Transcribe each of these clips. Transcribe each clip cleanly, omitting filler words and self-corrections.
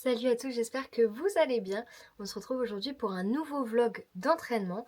Salut à tous, j'espère que vous allez bien. On se retrouve aujourd'hui pour un nouveau vlog d'entraînement.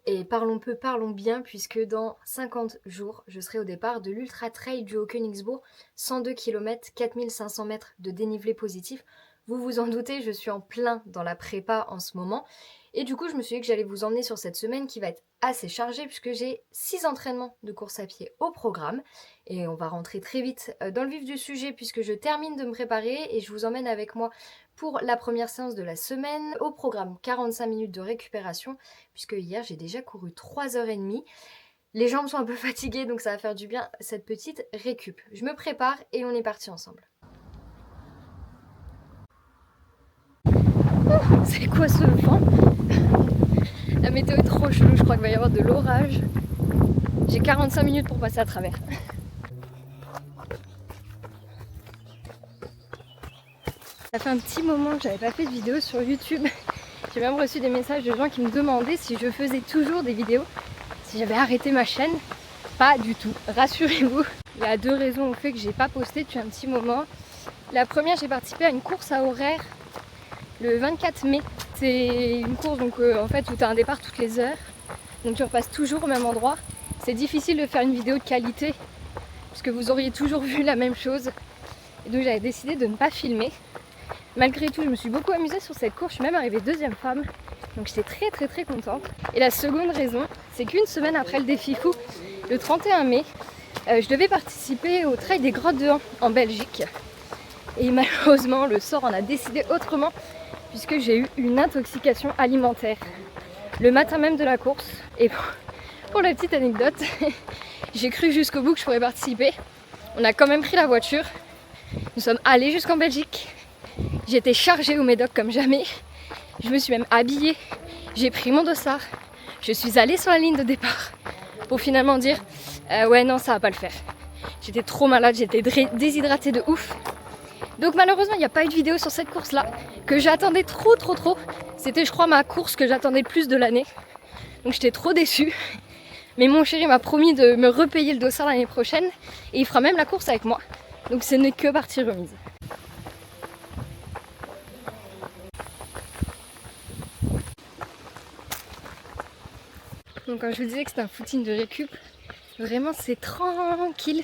Et parlons peu, parlons bien, puisque dans 50 jours, je serai au départ de l'Ultra Trail du Haut-Königsbourg, 102 km, 4500 mètres de dénivelé positif. Vous vous en doutez, je suis en plein dans la prépa en ce moment. Et du coup, je me suis dit que j'allais vous emmener sur cette semaine qui va être assez chargée, puisque j'ai 6 entraînements de course à pied au programme. Et on va rentrer très vite dans le vif du sujet, puisque je termine de me préparer et je vous emmène avec moi pour la première séance de la semaine. Au programme, 45 minutes de récupération, puisque hier j'ai déjà couru 3h30. Les jambes sont un peu fatiguées, donc ça va faire du bien cette petite récup. Je me prépare et on est parti ensemble. C'est quoi ce vent? La météo est trop chelou, je crois qu'il va y avoir de l'orage. J'ai 45 minutes pour passer à travers. Ça fait un petit moment que j'avais pas fait de vidéo sur YouTube. J'ai même reçu des messages de gens qui me demandaient si je faisais toujours des vidéos, si j'avais arrêté ma chaîne. Pas du tout, rassurez-vous. Il y a deux raisons au fait que j'ai pas posté depuis un petit moment. La première, j'ai participé à une course à horaire le 24 mai. C'est une course donc en fait où tu as un départ toutes les heures. Donc tu repasses toujours au même endroit. C'est difficile de faire une vidéo de qualité parce que vous auriez toujours vu la même chose. Et donc j'avais décidé de ne pas filmer. Malgré tout, je me suis beaucoup amusée sur cette course. Je suis même arrivée deuxième femme. Donc j'étais très contente. Et la seconde raison, c'est qu'une semaine après le défi fou, le 31 mai, je devais participer au trail des Grottes de Han en Belgique. Et malheureusement, le sort en a décidé autrement puisque j'ai eu une intoxication alimentaire le matin même de la course. Et pour la petite anecdote, j'ai cru jusqu'au bout que je pourrais participer. On a quand même pris la voiture. Nous sommes allés jusqu'en Belgique. J'étais chargée au médoc comme jamais. Je me suis même habillée. J'ai pris mon dossard. Je suis allée sur la ligne de départ pour finalement dire ouais non, ça va pas le faire. J'étais trop malade, j'étais déshydratée de ouf. Donc malheureusement il n'y a pas eu de vidéo sur cette course là que j'attendais trop. C'était je crois ma course que j'attendais le plus de l'année. Donc j'étais trop déçue. Mais mon chéri m'a promis de me repayer le dossard l'année prochaine et il fera même la course avec moi. Donc ce n'est que partie remise. Donc quand je vous disais que c'était un footing de récup, vraiment c'est tranquille.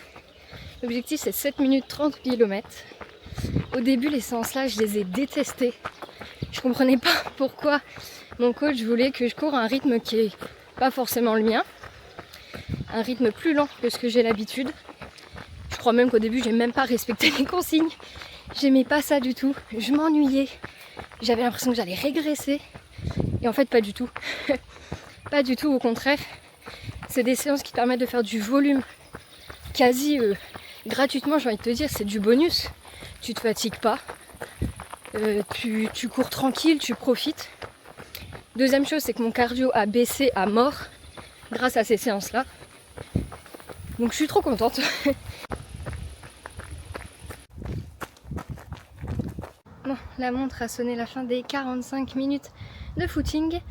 L'objectif c'est 7 minutes 30 km. Au début les séances là je les ai détestées. Je comprenais pas pourquoi mon coach voulait que je cours à un rythme qui est pas forcément le mien. Un rythme plus lent que ce que j'ai l'habitude. Je crois même qu'au début j'ai même pas respecté les consignes. J'aimais pas ça du tout. Je m'ennuyais. J'avais l'impression que j'allais régresser. Et en fait pas du tout. Pas du tout, au contraire. C'est des séances qui permettent de faire du volume quasi gratuitement, j'ai envie de te dire, c'est du bonus. Tu te fatigues pas. Tu cours tranquille, tu profites. Deuxième chose, c'est que mon cardio a baissé à mort grâce à ces séances-là. Donc je suis trop contente. Bon, la montre a sonné la fin des 45 minutes de footing.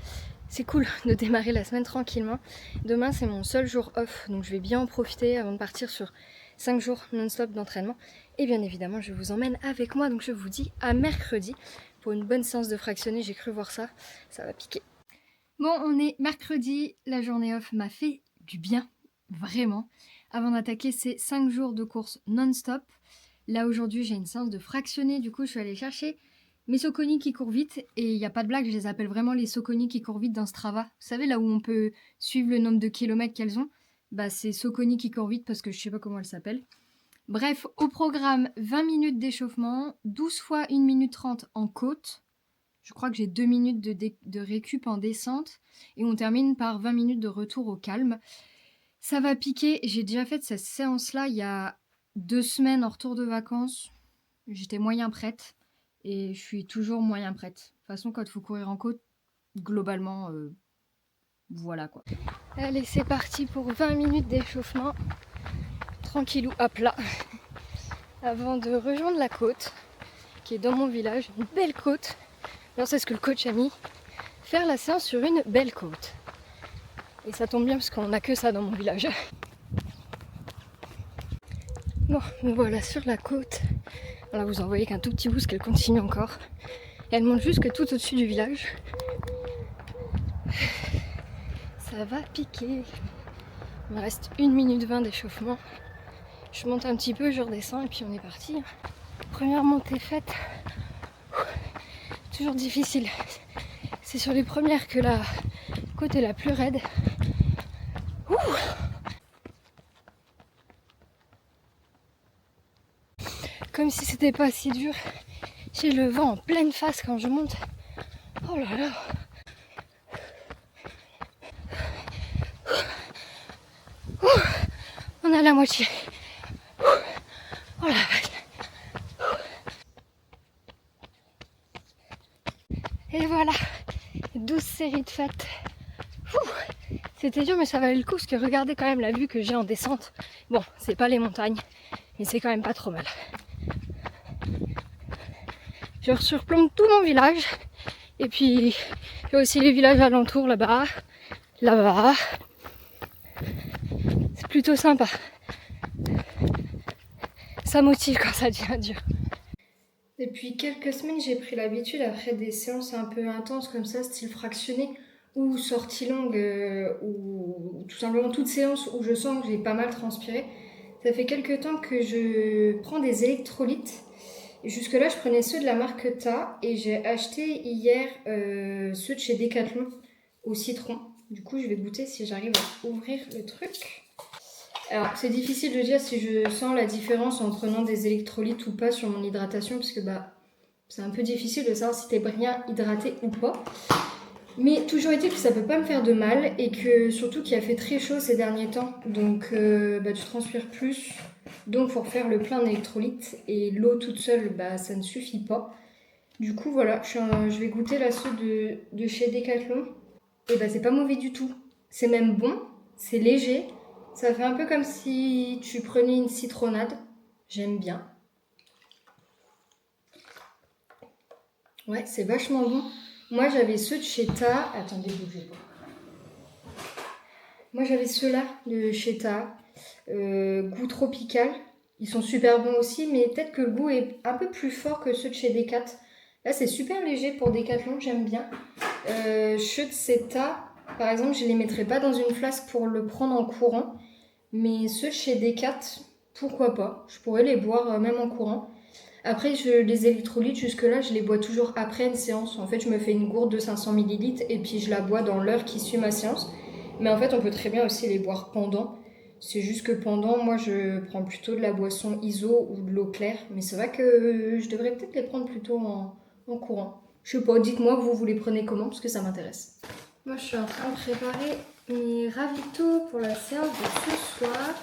C'est cool de démarrer la semaine tranquillement. Demain c'est mon seul jour off, donc je vais bien en profiter avant de partir sur 5 jours non-stop d'entraînement. Et bien évidemment je vous emmène avec moi, donc je vous dis à mercredi pour une bonne séance de fractionné. J'ai cru voir ça, ça va piquer. Bon, on est mercredi, la journée off m'a fait du bien, vraiment. Avant d'attaquer ces 5 jours de course non-stop, là aujourd'hui j'ai une séance de fractionné, du coup je suis allée chercher mes Soconi qui courent vite, et il n'y a pas de blague, je les appelle vraiment les Soconi qui courent vite dans Strava. Vous savez, là où on peut suivre le nombre de kilomètres qu'elles ont, bah c'est Soconi qui courent vite parce que je sais pas comment elles s'appellent. Bref, au programme, 20 minutes d'échauffement, 12 fois 1 minute 30 en côte. Je crois que j'ai 2 minutes de récup en descente, et on termine par 20 minutes de retour au calme. Ça va piquer, j'ai déjà fait cette séance-là il y a 2 semaines en retour de vacances. J'étais moyen prête. Et je suis toujours moyen prête. De toute façon, quand il faut courir en côte, globalement, voilà quoi. Allez, c'est parti pour 20 minutes d'échauffement. Tranquillou à plat. Avant de rejoindre la côte, qui est dans mon village, une belle côte. Alors c'est ce que le coach a mis. Faire la séance sur une belle côte. Et ça tombe bien parce qu'on n'a que ça dans mon village. Bon, voilà sur la côte. Là vous en voyez qu'un tout petit bout parce qu'elle continue encore. Et elle monte jusque tout au-dessus du village. Ça va piquer. Il me reste 1 minute 20 d'échauffement. Je monte un petit peu, je redescends et puis on est parti. Première montée faite. Toujours difficile. C'est sur les premières que la côte est la plus raide. Ouh. Comme si c'était pas si dur. J'ai le vent en pleine face quand je monte. Oh là là. On est à la moitié. Oh la vache. Et voilà, 12 séries de fêtes. C'était dur mais ça valait le coup parce que regardez quand même la vue que j'ai en descente. Bon, c'est pas les montagnes, mais c'est quand même pas trop mal. Je surplombe tout mon village. Et puis, il y a aussi les villages alentours là-bas, là-bas. C'est plutôt sympa. Ça motive quand ça devient dur. Depuis quelques semaines, j'ai pris l'habitude, après des séances un peu intenses comme ça, style fractionné, ou sortie longue, ou tout simplement toute séance où je sens que j'ai pas mal transpiré. Ça fait quelques temps que je prends des électrolytes. Jusque-là, je prenais ceux de la marque Ta et j'ai acheté hier ceux de chez Decathlon au citron. Du coup, je vais goûter si j'arrive à ouvrir le truc. Alors, c'est difficile de dire si je sens la différence en prenant des électrolytes ou pas sur mon hydratation parce que c'est un peu difficile de savoir si t'es bien hydraté ou pas. Mais toujours est-il que ça peut pas me faire de mal et que surtout qu'il a fait très chaud ces derniers temps. Donc, tu transpires plus. Donc, pour faire le plein d'électrolytes et l'eau toute seule, ça ne suffit pas. Du coup, voilà, je vais goûter là ceux de chez Decathlon. Et c'est pas mauvais du tout. C'est même bon, c'est léger. Ça fait un peu comme si tu prenais une citronnade. J'aime bien. Ouais, c'est vachement bon. Moi, j'avais ceux de chez Ta. Attendez, bougez pas. Moi, j'avais ceux-là de chez Ta. Goût tropical. Ils sont super bons aussi, mais peut-être que le goût est un peu plus fort que ceux de chez Decat. Là, c'est super léger pour Decathlon, j'aime bien. Ceux de chez Ta, par exemple, je ne les mettrais pas dans une flasque pour le prendre en courant. Mais ceux chez Decat, pourquoi pas. Je pourrais les boire même en courant. Après, les électrolytes, jusque-là, je les bois toujours après une séance. En fait, je me fais une gourde de 500 ml et puis je la bois dans l'heure qui suit ma séance. Mais en fait, on peut très bien aussi les boire pendant. C'est juste que pendant, moi, je prends plutôt de la boisson ISO ou de l'eau claire. Mais c'est vrai que je devrais peut-être les prendre plutôt en courant. Je sais pas, dites-moi, vous les prenez comment, parce que ça m'intéresse. Moi, je suis en train de préparer mes ravitaux pour la séance de ce soir.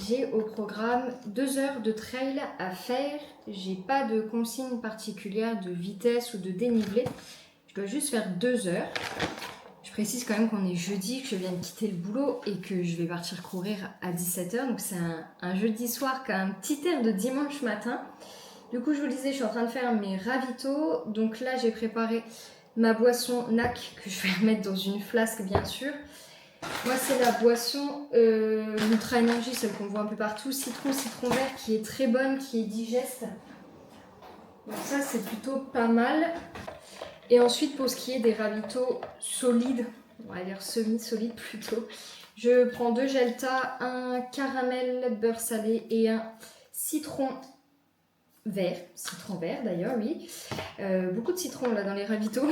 J'ai au programme 2 heures de trail à faire. J'ai pas de consigne particulière de vitesse ou de dénivelé. Je dois juste faire 2 heures. Je précise quand même qu'on est jeudi, que je viens de quitter le boulot et que je vais partir courir à 17h. Donc c'est un jeudi soir qui a un petit air de dimanche matin. Du coup, je vous le disais, je suis en train de faire mes ravitaux. Donc là, j'ai préparé ma boisson NAC que je vais mettre dans une flasque, bien sûr. Moi, c'est la boisson Ultra Énergie, celle qu'on voit un peu partout. Citron vert, qui est très bonne, qui est digeste. Donc ça, c'est plutôt pas mal. Et ensuite, pour ce qui est des ravitaux solides, on va dire semi-solides plutôt, je prends 2 Gelta, un caramel beurre salé et un citron vert d'ailleurs, oui. Beaucoup de citron là dans les ravitaux.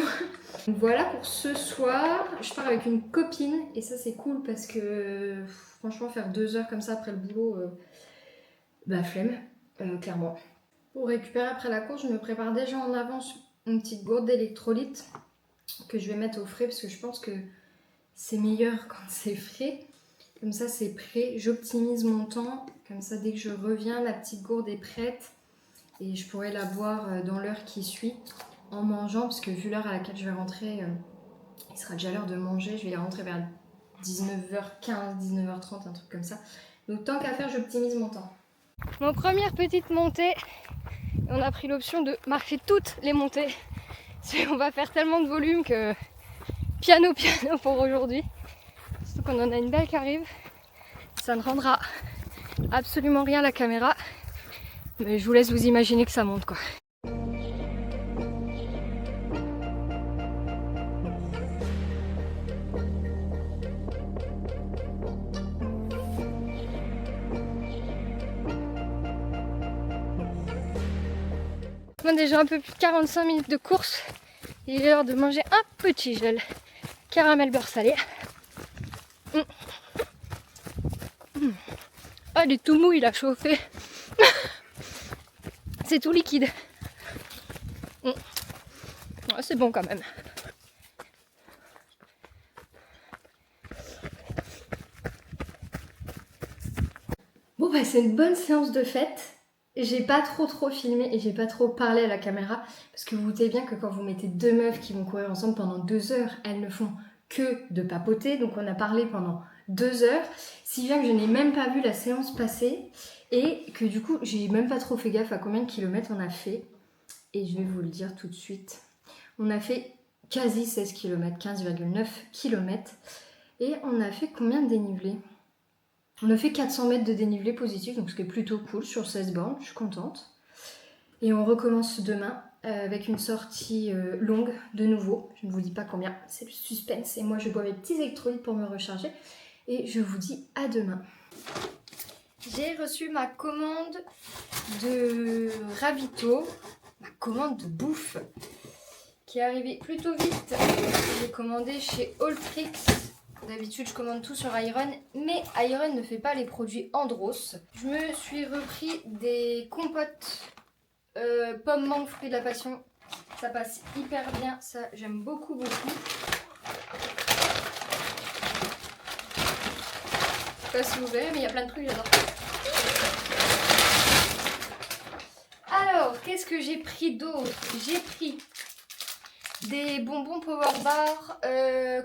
Voilà pour ce soir. Je pars avec une copine et ça c'est cool parce que franchement faire 2 heures comme ça après le boulot, flemme, clairement. Pour récupérer après la course, je me prépare déjà en avance une petite gourde d'électrolytes que je vais mettre au frais parce que je pense que c'est meilleur quand c'est frais. Comme ça c'est prêt, j'optimise mon temps. Comme ça dès que je reviens, la petite gourde est prête. Et je pourrais la boire dans l'heure qui suit en mangeant, parce que vu l'heure à laquelle je vais rentrer, il sera déjà l'heure de manger. Je vais rentrer vers 19h15, 19h30, un truc comme ça. Donc tant qu'à faire, j'optimise mon temps. Mon première petite montée, on a pris l'option de marcher toutes les montées. On va faire tellement de volume que piano pour aujourd'hui. Surtout qu'on en a une belle qui arrive. Ça ne rendra absolument rien à la caméra. Mais je vous laisse vous imaginer que ça monte quoi. Moi déjà un peu plus de 45 minutes de course. Il est l'heure de manger un petit gel caramel beurre salé. Ah, il est tout mou, il a chauffé. C'est tout liquide. Ouais, c'est bon quand même. Bon bah c'est une bonne séance de fête. J'ai pas trop filmé et j'ai pas trop parlé à la caméra parce que vous vous doutez bien que quand vous mettez deux meufs qui vont courir ensemble pendant 2 heures, elles ne font que de papoter. Donc on a parlé pendant 2 heures, si bien que je n'ai même pas vu la séance passer et que du coup j'ai même pas trop fait gaffe à combien de kilomètres on a fait. Et je vais vous le dire tout de suite. On a fait quasi 16 km, 15,9 km. Et on a fait combien de dénivelé? On a fait 400 mètres de dénivelé positif, donc ce qui est plutôt cool sur 16 bornes, je suis contente. Et on recommence demain avec une sortie longue de nouveau. Je ne vous dis pas combien, c'est le suspense. Et moi je bois mes petits électrolytes pour me recharger. Et je vous dis à demain. J'ai reçu ma commande de ravito, ma commande de bouffe, qui est arrivée plutôt vite. J'ai commandé chez Alltrix. D'habitude, je commande tout sur Iron, mais Iron ne fait pas les produits Andros. Je me suis repris des compotes pommes, mangue, fruits de la passion. Ça passe hyper bien, ça j'aime beaucoup. Je sais pas si vous verrez, mais il y a plein de trucs, j'adore. Alors, qu'est-ce que j'ai pris d'autre? J'ai pris des bonbons Power Bar,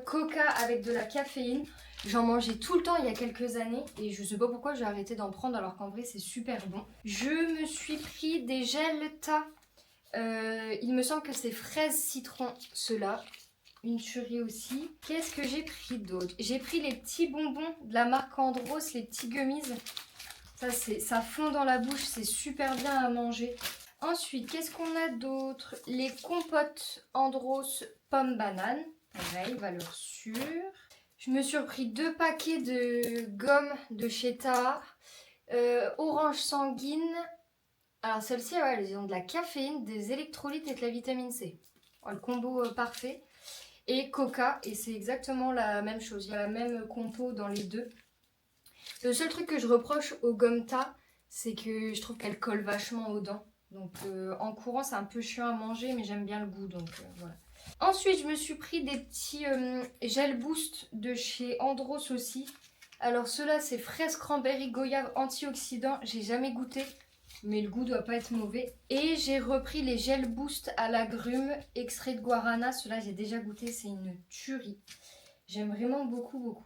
Coca avec de la caféine. J'en mangeais tout le temps il y a quelques années et je sais pas pourquoi j'ai arrêté d'en prendre alors qu'en vrai c'est super bon. Je me suis pris des Gelta. Il me semble que c'est fraise citron ceux-là. Une tuerie aussi. Qu'est-ce que j'ai pris d'autre? J'ai pris les petits bonbons de la marque Andros, les petits gummies. Ça fond dans la bouche, c'est super bien à manger. Ensuite, qu'est-ce qu'on a d'autre? Les compotes Andros pomme banane. Pareil, valeur sûre. Je me suis repris 2 paquets de gomme de chez Tahar. Orange sanguine. Alors celle-ci, ouais, elles ont de la caféine, des électrolytes et de la vitamine C. Le combo parfait. Et Coca, et c'est exactement la même chose. Il y a la même compo dans les deux. Le seul truc que je reproche aux gommes Ta, c'est que je trouve qu'elles collent vachement aux dents. Donc en courant, c'est un peu chiant à manger, mais j'aime bien le goût, donc voilà. Ensuite, je me suis pris des petits gel boost de chez Andros aussi. Alors ceux-là, c'est fraise, cranberry, goyave, antioxydant. J'ai jamais goûté, mais le goût doit pas être mauvais. Et j'ai repris les gel boost à l'agrumes, extrait de guarana. Ceux-là, j'ai déjà goûté, c'est une tuerie. J'aime vraiment beaucoup.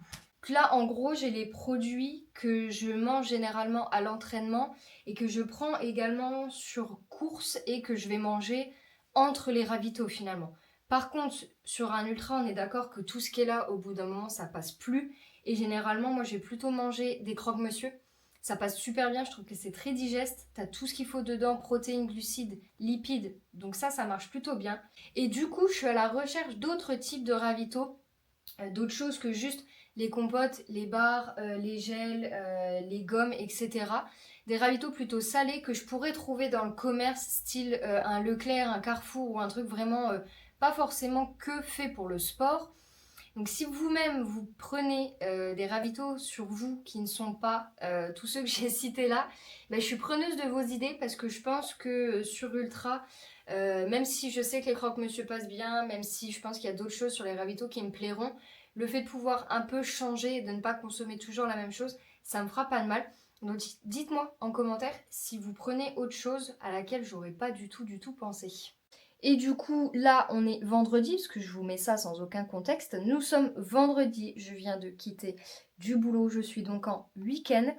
Là, en gros, j'ai les produits que je mange généralement à l'entraînement et que je prends également sur course et que je vais manger entre les ravitaux finalement. Par contre, sur un ultra, on est d'accord que tout ce qui est là, au bout d'un moment, ça passe plus. Et généralement, moi, je vais plutôt manger des croque-monsieur. Ça passe super bien, je trouve que c'est très digeste. T'as tout ce qu'il faut dedans, protéines, glucides, lipides. Donc ça marche plutôt bien. Et du coup, je suis à la recherche d'autres types de ravitaux. D'autres choses que juste les compotes, les bars, les gels, les gommes, etc. Des ravitaux plutôt salés que je pourrais trouver dans le commerce, style un Leclerc, un Carrefour ou un truc vraiment pas forcément que fait pour le sport. Donc si vous-même vous prenez des ravitaux sur vous qui ne sont pas tous ceux que j'ai cités là, ben, je suis preneuse de vos idées parce que je pense que sur Ultra, même si je sais que les croque-monsieur passent bien, même si je pense qu'il y a d'autres choses sur les ravitaux qui me plairont, le fait de pouvoir un peu changer et de ne pas consommer toujours la même chose, ça me fera pas de mal. Donc dites-moi en commentaire si vous prenez autre chose à laquelle j'aurais pas du tout pensé. Et du coup, là, on est vendredi, parce que je vous mets ça sans aucun contexte. Nous sommes vendredi, je viens de quitter du boulot, je suis donc en week-end.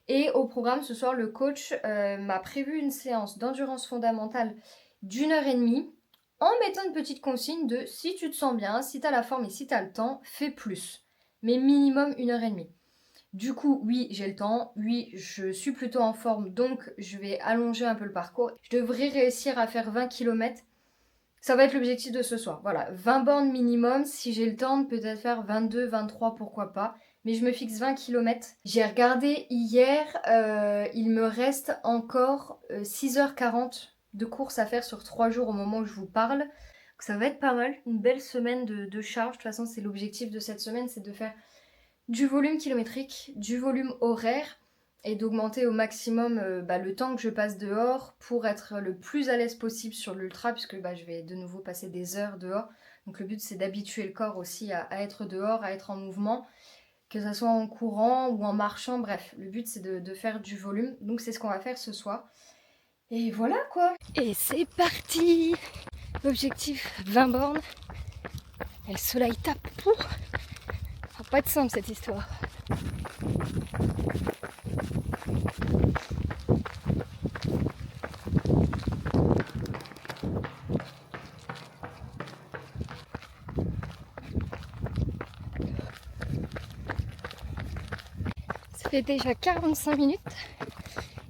Et au programme, ce soir, le coach m'a prévu une séance d'endurance fondamentale d'1 h 30 en mettant une petite consigne de si tu te sens bien, si tu as la forme et si tu as le temps, fais plus. Mais minimum 1 h 30. Du coup, oui, j'ai le temps, oui, je suis plutôt en forme, donc je vais allonger un peu le parcours. Je devrais réussir à faire 20 km. Ça va être l'objectif de ce soir. Voilà, 20 bornes minimum. Si j'ai le temps de peut-être faire 22, 23, pourquoi pas. Mais je me fixe 20 km. J'ai regardé hier, il me reste encore 6h40 de course à faire sur 3 jours au moment où je vous parle. Donc ça va être pas mal, une belle semaine de charge. De toute façon, c'est l'objectif de cette semaine, c'est de faire du volume kilométrique, du volume horaire et d'augmenter au maximum le temps que je passe dehors pour être le plus à l'aise possible sur l'ultra puisque je vais de nouveau passer des heures dehors. Donc le but c'est d'habituer le corps aussi à être dehors, à être en mouvement, que ce soit en courant ou en marchant, bref, le but c'est de faire du volume. Donc c'est ce qu'on va faire ce soir. Et voilà quoi. Et c'est parti. Objectif 20 bornes. Et le soleil tape pour. Ça va pas être simple cette histoire. Ça fait déjà 45 minutes.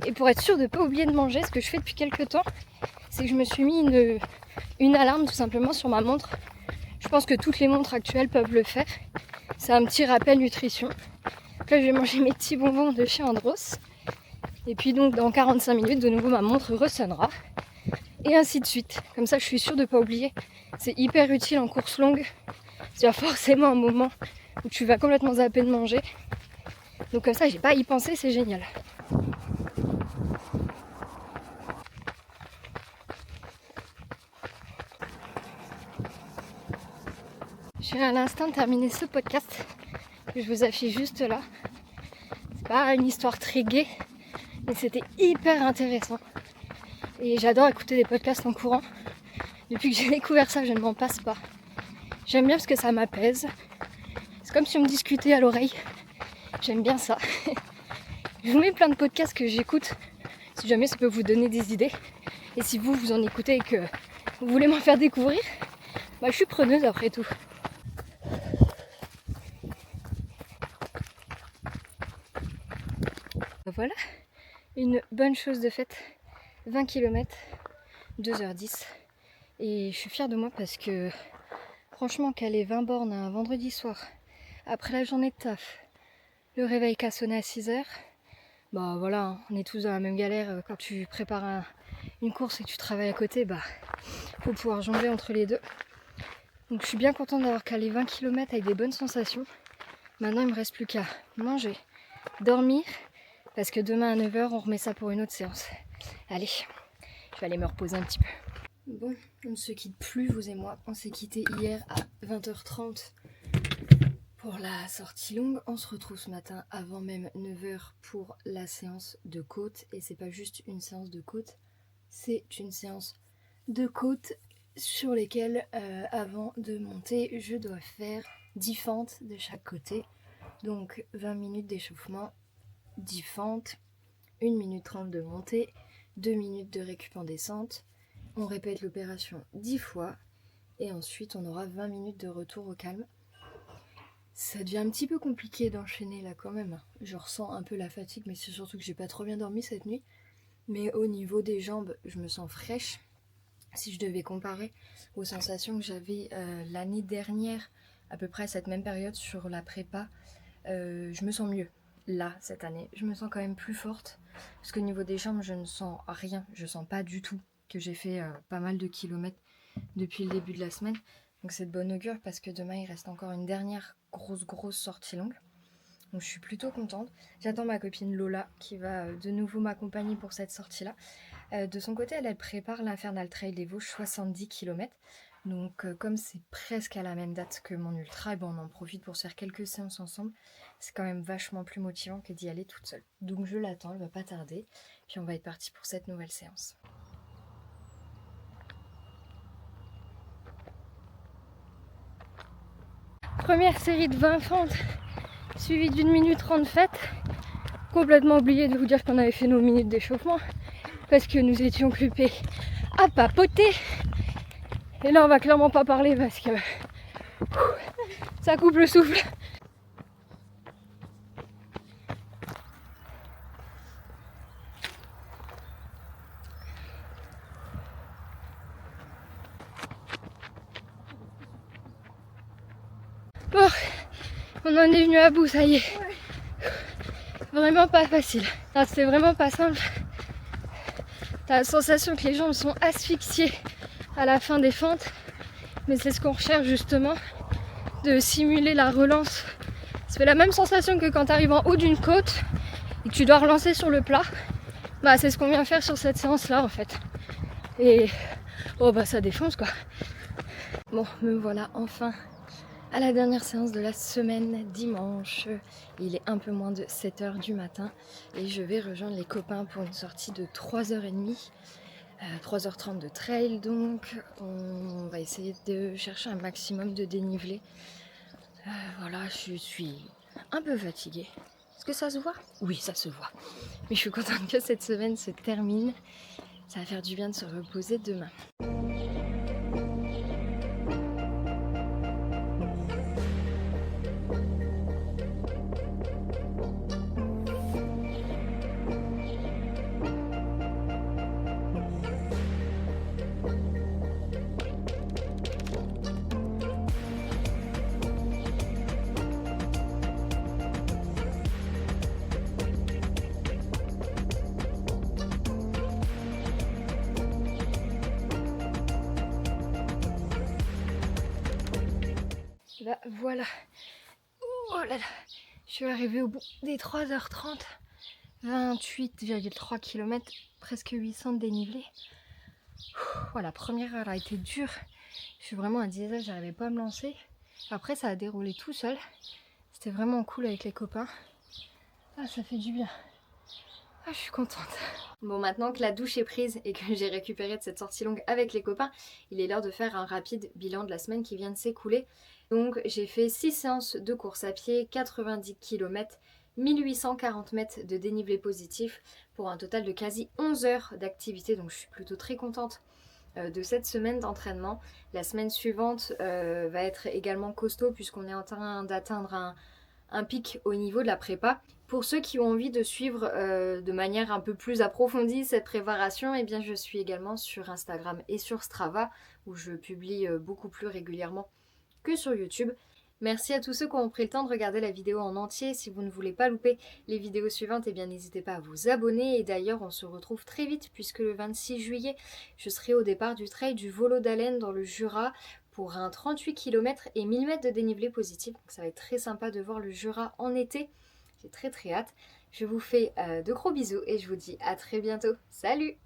Et pour être sûre de ne pas oublier de manger, ce que je fais depuis quelques temps, c'est que je me suis mis une alarme tout simplement sur ma montre. Je pense que toutes les montres actuelles peuvent le faire. C'est un petit rappel nutrition. Donc là, je vais manger mes petits bonbons de chez Andros. Et puis donc dans 45 minutes, de nouveau ma montre ressonnera. Et ainsi de suite. Comme ça, je suis sûre de ne pas oublier. C'est hyper utile en course longue. Il y a forcément un moment où tu vas complètement zapper de manger. Donc comme ça, j'ai pas à y penser, c'est génial. Je viens à l'instant de terminer ce podcast que je vous affiche juste là. C'est pas une histoire très gaie, mais c'était hyper intéressant. Et j'adore écouter des podcasts en courant. Depuis que j'ai découvert ça, je ne m'en passe pas. J'aime bien parce que ça m'apaise. C'est comme si on me discutait à l'oreille. J'aime bien ça. Je vous mets plein de podcasts que j'écoute, si jamais ça peut vous donner des idées. Et si vous en écoutez et que vous voulez m'en faire découvrir, je suis preneuse après tout. Voilà, une bonne chose de faite. 20 km, 2h10. Et je suis fière de moi parce que franchement, caler 20 bornes un vendredi soir, après la journée de taf, le réveil qui a sonné à 6h, voilà, on est tous dans la même galère. Quand tu prépares une course et que tu travailles à côté, faut pouvoir jongler entre les deux. Donc je suis bien contente d'avoir calé 20 km avec des bonnes sensations. Maintenant il me reste plus qu'à manger, dormir, parce que demain à 9h on remet ça pour une autre séance. Allez, je vais aller me reposer un petit peu. Bon, on ne se quitte plus vous et moi. On s'est quitté hier à 20h30 pour la sortie longue. On se retrouve ce matin avant même 9h pour la séance de côte. Et c'est pas juste une séance de côte, c'est une séance de côte sur lesquelles avant de monter je dois faire 10 fentes de chaque côté. Donc 20 minutes d'échauffement, 10 fentes, 1 minute 30 de montée, 2 minutes de récup en descente. On répète l'opération 10 fois et ensuite on aura 20 minutes de retour au calme. Ça devient un petit peu compliqué d'enchaîner là quand même. Je ressens un peu la fatigue, mais c'est surtout que j'ai pas trop bien dormi cette nuit. Mais au niveau des jambes, je me sens fraîche. Si je devais comparer aux sensations que j'avais l'année dernière, à peu près à cette même période sur la prépa, je me sens mieux. Là, cette année, je me sens quand même plus forte. Parce qu'au niveau des jambes, je ne sens rien. Je sens pas du tout que j'ai fait pas mal de kilomètres depuis le début de la semaine. Donc c'est de bonne augure parce que demain, il reste encore une dernière grosse sortie longue. Donc je suis plutôt contente. J'attends ma copine Lola qui va de nouveau m'accompagner pour cette sortie-là. De son côté, elle prépare l'Infernal Trail des Vosges, 70 km. Donc comme c'est presque à la même date que mon ultra, on en profite pour se faire quelques séances ensemble. C'est quand même vachement plus motivant que d'y aller toute seule. Donc je l'attends, elle va pas tarder. Puis on va être parti pour cette nouvelle séance. Première série de 20 fentes, suivie d'1 minute 30 faites. Complètement oublié de vous dire qu'on avait fait nos minutes d'échauffement parce que nous étions occupés à papoter. Et là on va clairement pas parler parce que ça coupe le souffle. Bon, on en est venu à bout, ça y est. Vraiment pas facile. C'est vraiment pas simple. T'as la sensation que les jambes sont asphyxiées à la fin des fentes. Mais c'est ce qu'on recherche justement, de simuler la relance. Ça fait la même sensation que quand tu arrives en haut d'une côte et que tu dois relancer sur le plat. Bah c'est ce qu'on vient faire sur cette séance là en fait. Et oh bah ça défonce quoi. Bon, me voilà enfin à la dernière séance de la semaine, dimanche. Il est un peu moins de 7h du matin et je vais rejoindre les copains pour une sortie de 3h30. 3h30 de trail, donc on va essayer de chercher un maximum de dénivelé. Voilà, je suis un peu fatiguée. Est-ce que ça se voit? Oui, ça se voit. Mais je suis contente que cette semaine se termine. Ça va faire du bien de se reposer demain. Bah voilà. Oh là là. Je suis arrivée au bout des 3h30. 28,3 km, presque 800 de dénivelé. Voilà, la première heure a été dure. Je suis vraiment à diesel, j'arrivais pas à me lancer. Après, ça a déroulé tout seul. C'était vraiment cool avec les copains. Ah, ça fait du bien. Ah, je suis contente. Bon, maintenant que la douche est prise et que j'ai récupéré de cette sortie longue avec les copains, il est l'heure de faire un rapide bilan de la semaine qui vient de s'écouler. Donc, j'ai fait 6 séances de course à pied, 90 km, 1840 mètres de dénivelé positif pour un total de quasi 11 heures d'activité. Donc, je suis plutôt très contente de cette semaine d'entraînement. La semaine suivante va être également costaud puisqu'on est en train d'atteindre un pic au niveau de la prépa. Pour ceux qui ont envie de suivre de manière un peu plus approfondie cette préparation, eh bien je suis également sur Instagram et sur Strava où je publie beaucoup plus régulièrement que sur YouTube. Merci à tous ceux qui ont pris le temps de regarder la vidéo en entier. Si vous ne voulez pas louper les vidéos suivantes, eh bien n'hésitez pas à vous abonner. Et d'ailleurs, on se retrouve très vite puisque le 26 juillet, je serai au départ du trail du Volo d'Allen dans le Jura pour un 38 km et 1000 mètres de dénivelé positif. Donc ça va être très sympa de voir le Jura en été. J'ai très hâte. Je vous fais de gros bisous et je vous dis à très bientôt. Salut!